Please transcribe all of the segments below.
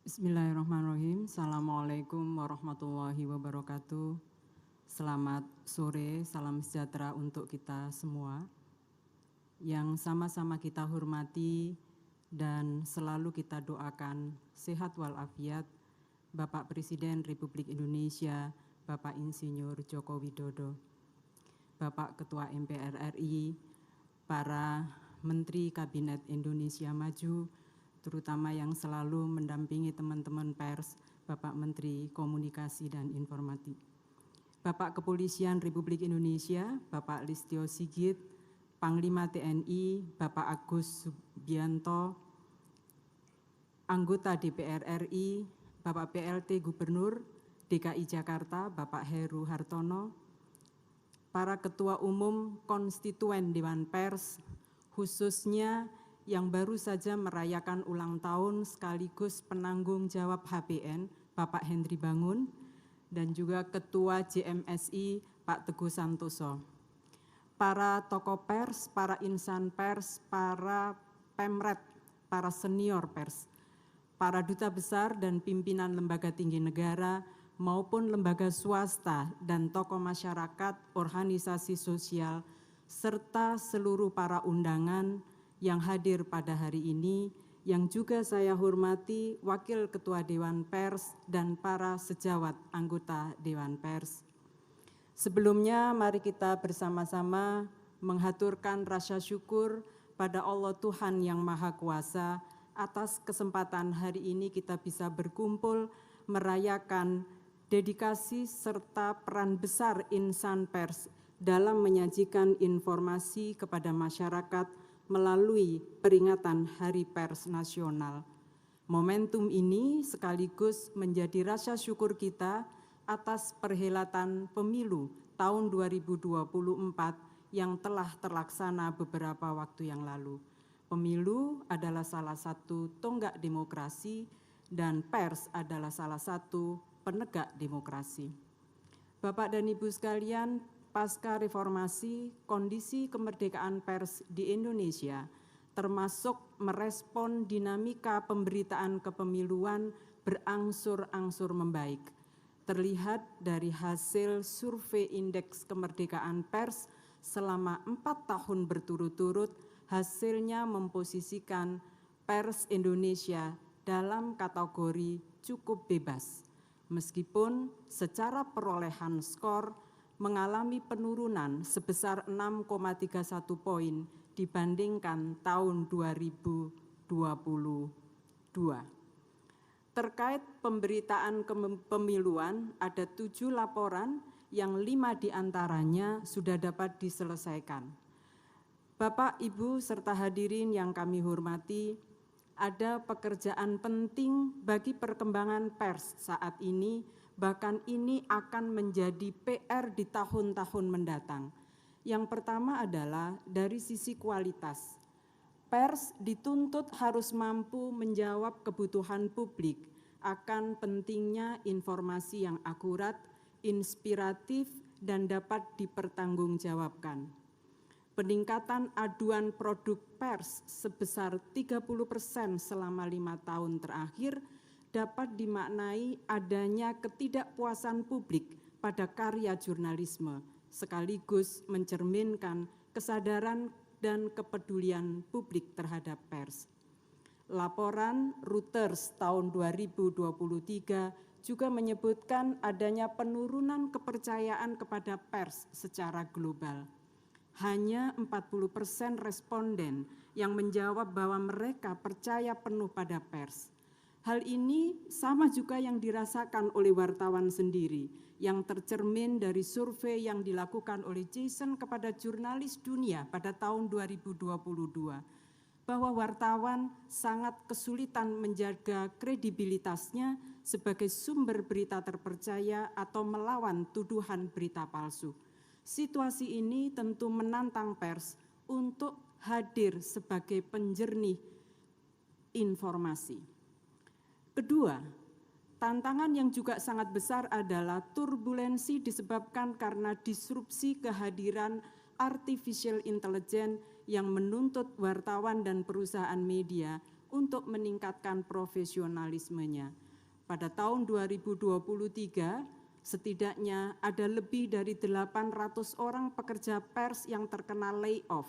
Bismillahirrahmanirrahim. Assalamualaikum warahmatullahi wabarakatuh. Selamat sore, salam sejahtera untuk kita semua. Yang sama-sama kita hormati dan selalu kita doakan sehat walafiat Bapak Presiden Republik Indonesia, Bapak Insinyur Joko Widodo, Bapak Ketua MPR RI, para Menteri Kabinet Indonesia Maju, terutama yang selalu mendampingi teman-teman pers, Bapak Menteri Komunikasi dan Informatika, Bapak Kepolisian Republik Indonesia, Bapak Listio Sigit, Panglima TNI, Bapak Agus Subianto, anggota DPR RI, Bapak PLT Gubernur DKI Jakarta, Bapak Heru Hartono, para Ketua Umum Konstituen Dewan Pers, khususnya yang baru saja merayakan ulang tahun sekaligus penanggung jawab HBN, Bapak Henry Bangun, dan juga Ketua JMSI, Pak Teguh Santoso. Para tokoh pers, para insan pers, para pemret, para senior pers, para duta besar dan pimpinan lembaga tinggi negara maupun lembaga swasta dan tokoh masyarakat, organisasi sosial, serta seluruh para undangan yang hadir pada hari ini, yang juga saya hormati Wakil Ketua Dewan Pers dan para sejawat anggota Dewan Pers. Sebelumnya mari kita bersama-sama menghaturkan rasa syukur pada Allah Tuhan Yang Maha Kuasa atas kesempatan hari ini kita bisa berkumpul merayakan dedikasi serta peran besar insan pers dalam menyajikan informasi kepada masyarakat melalui peringatan Hari Pers Nasional. Momentum ini sekaligus menjadi rasa syukur kita atas perhelatan pemilu tahun 2024 yang telah terlaksana beberapa waktu yang lalu. Pemilu adalah salah satu tonggak demokrasi dan pers adalah salah satu penegak demokrasi. Bapak dan Ibu sekalian, pasca reformasi, kondisi kemerdekaan pers di Indonesia termasuk merespon dinamika pemberitaan kepemiluan berangsur-angsur membaik. Terlihat dari hasil survei indeks kemerdekaan pers selama 4 tahun berturut-turut, hasilnya memposisikan pers Indonesia dalam kategori cukup bebas. Meskipun secara perolehan skor mengalami penurunan sebesar 6,31 poin dibandingkan tahun 2022. Terkait pemberitaan kepemiluan, ada 7 laporan yang 5 diantaranya sudah dapat diselesaikan. Bapak, Ibu, serta hadirin yang kami hormati, ada pekerjaan penting bagi perkembangan pers saat ini, bahkan ini akan menjadi PR di tahun-tahun mendatang. Yang pertama adalah dari sisi kualitas. Pers dituntut harus mampu menjawab kebutuhan publik akan pentingnya informasi yang akurat, inspiratif, dan dapat dipertanggungjawabkan. Peningkatan aduan produk pers sebesar 30% selama 5 tahun terakhir dapat dimaknai adanya ketidakpuasan publik pada karya jurnalisme, sekaligus mencerminkan kesadaran dan kepedulian publik terhadap pers. Laporan Reuters tahun 2023 juga menyebutkan adanya penurunan kepercayaan kepada pers secara global. Hanya 40% responden yang menjawab bahwa mereka percaya penuh pada pers. Hal ini sama juga yang dirasakan oleh wartawan sendiri, yang tercermin dari survei yang dilakukan oleh Jason kepada jurnalis dunia pada tahun 2022, bahwa wartawan sangat kesulitan menjaga kredibilitasnya sebagai sumber berita terpercaya atau melawan tuduhan berita palsu. Situasi ini tentu menantang pers untuk hadir sebagai penjernih informasi. Kedua, tantangan yang juga sangat besar adalah turbulensi disebabkan karena disrupsi kehadiran artificial intelligence yang menuntut wartawan dan perusahaan media untuk meningkatkan profesionalismenya. Pada tahun 2023, setidaknya ada lebih dari 800 orang pekerja pers yang terkena layoff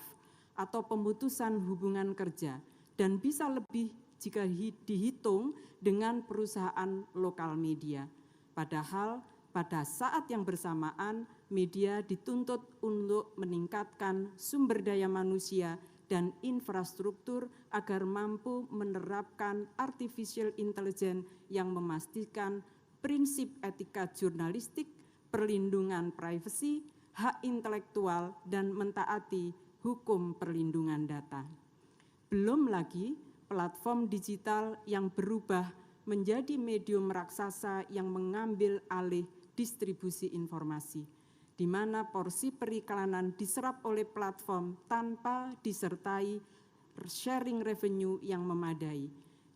atau pemutusan hubungan kerja, dan bisa lebih jika dihitung dengan perusahaan lokal media. Padahal pada saat yang bersamaan, media dituntut untuk meningkatkan sumber daya manusia dan infrastruktur agar mampu menerapkan artificial intelligence yang memastikan prinsip etika jurnalistik, perlindungan privasi, hak intelektual, dan mentaati hukum perlindungan data. Belum lagi platform digital yang berubah menjadi medium raksasa yang mengambil alih distribusi informasi, di mana porsi periklanan diserap oleh platform tanpa disertai sharing revenue yang memadai.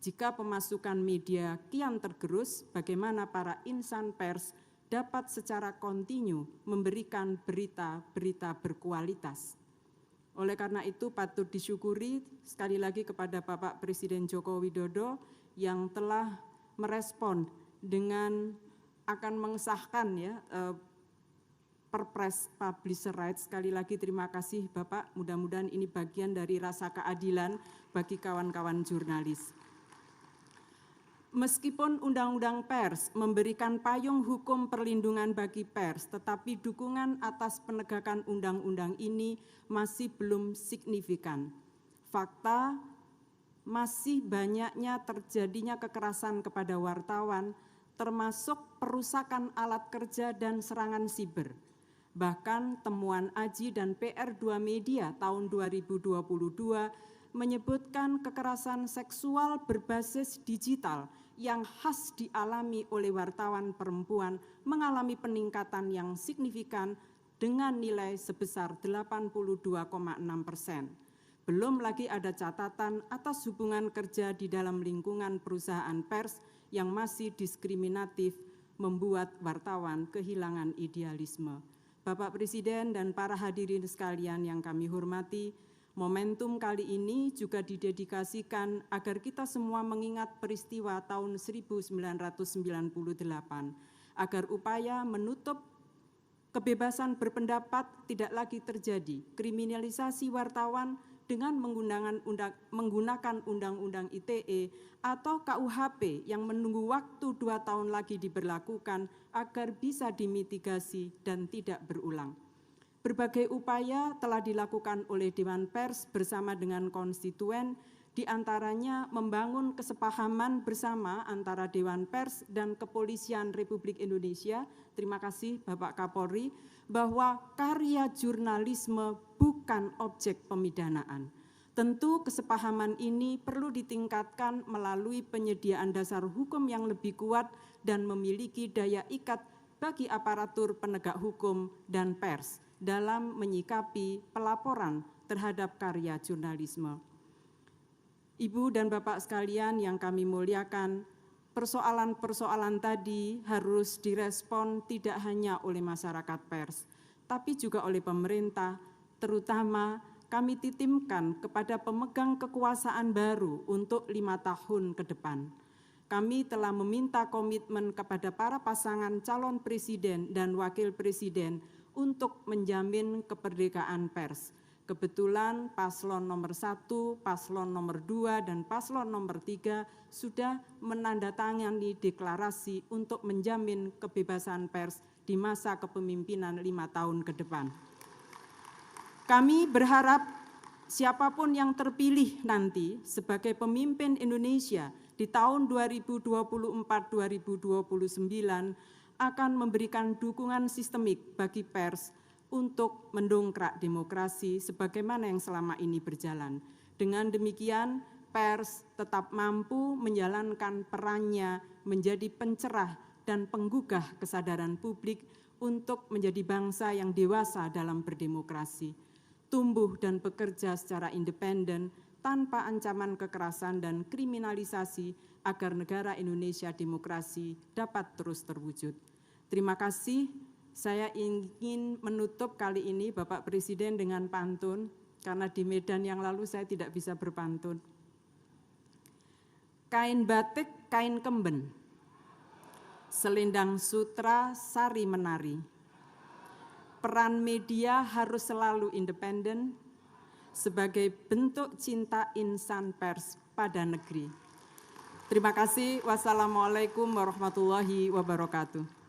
Jika pemasukan media kian tergerus, bagaimana para insan pers dapat secara kontinu memberikan berita-berita berkualitas? Oleh karena itu patut disyukuri sekali lagi kepada Bapak Presiden Joko Widodo yang telah merespon dengan akan mengesahkan Perpres Publisher Rights. Sekali lagi terima kasih Bapak, mudah-mudahan ini bagian dari rasa keadilan bagi kawan-kawan jurnalis. Meskipun Undang-Undang Pers memberikan payung hukum perlindungan bagi pers, tetapi dukungan atas penegakan undang-undang ini masih belum signifikan. Fakta masih banyaknya terjadinya kekerasan kepada wartawan, termasuk perusakan alat kerja dan serangan siber. Bahkan temuan AJI dan PR2 Media tahun 2022 menyebutkan kekerasan seksual berbasis digital yang khas dialami oleh wartawan perempuan mengalami peningkatan yang signifikan dengan nilai sebesar 82,6%. Belum lagi ada catatan atas hubungan kerja di dalam lingkungan perusahaan pers yang masih diskriminatif, membuat wartawan kehilangan idealisme. Bapak Presiden dan para hadirin sekalian yang kami hormati, momentum kali ini juga didedikasikan agar kita semua mengingat peristiwa tahun 1998, agar upaya menutup kebebasan berpendapat tidak lagi terjadi. Kriminalisasi wartawan dengan menggunakan Undang-Undang ITE atau KUHP yang menunggu waktu 2 tahun lagi diberlakukan agar bisa dimitigasi dan tidak berulang. Berbagai upaya telah dilakukan oleh Dewan Pers bersama dengan konstituen, di antaranya membangun kesepahaman bersama antara Dewan Pers dan Kepolisian Republik Indonesia, terima kasih Bapak Kapolri, bahwa karya jurnalisme bukan objek pemidanaan. Tentu kesepahaman ini perlu ditingkatkan melalui penyediaan dasar hukum yang lebih kuat dan memiliki daya ikat bagi aparatur penegak hukum dan pers dalam menyikapi pelaporan terhadap karya jurnalisme. Ibu dan Bapak sekalian yang kami muliakan, persoalan-persoalan tadi harus direspon tidak hanya oleh masyarakat pers, tapi juga oleh pemerintah, terutama kami titipkan kepada pemegang kekuasaan baru untuk 5 tahun ke depan. Kami telah meminta komitmen kepada para pasangan calon presiden dan wakil presiden untuk menjamin kemerdekaan pers. Kebetulan paslon nomor 1, paslon nomor 2, dan paslon nomor 3 sudah menandatangani deklarasi untuk menjamin kebebasan pers di masa kepemimpinan 5 tahun ke depan. Kami berharap siapapun yang terpilih nanti sebagai pemimpin Indonesia di tahun 2024-2029 akan memberikan dukungan sistemik bagi pers untuk mendongkrak demokrasi sebagaimana yang selama ini berjalan. Dengan demikian, pers tetap mampu menjalankan perannya menjadi pencerah dan penggugah kesadaran publik untuk menjadi bangsa yang dewasa dalam berdemokrasi, tumbuh dan bekerja secara independen tanpa ancaman kekerasan dan kriminalisasi agar negara Indonesia demokrasi dapat terus terwujud. Terima kasih. Saya ingin menutup kali ini Bapak Presiden dengan pantun, karena di Medan yang lalu saya tidak bisa berpantun. kain batik, kain kemben, selendang sutra, sari menari. Peran media harus selalu independen sebagai bentuk cinta insan pers pada negeri. Terima kasih. Wassalamualaikum warahmatullahi wabarakatuh.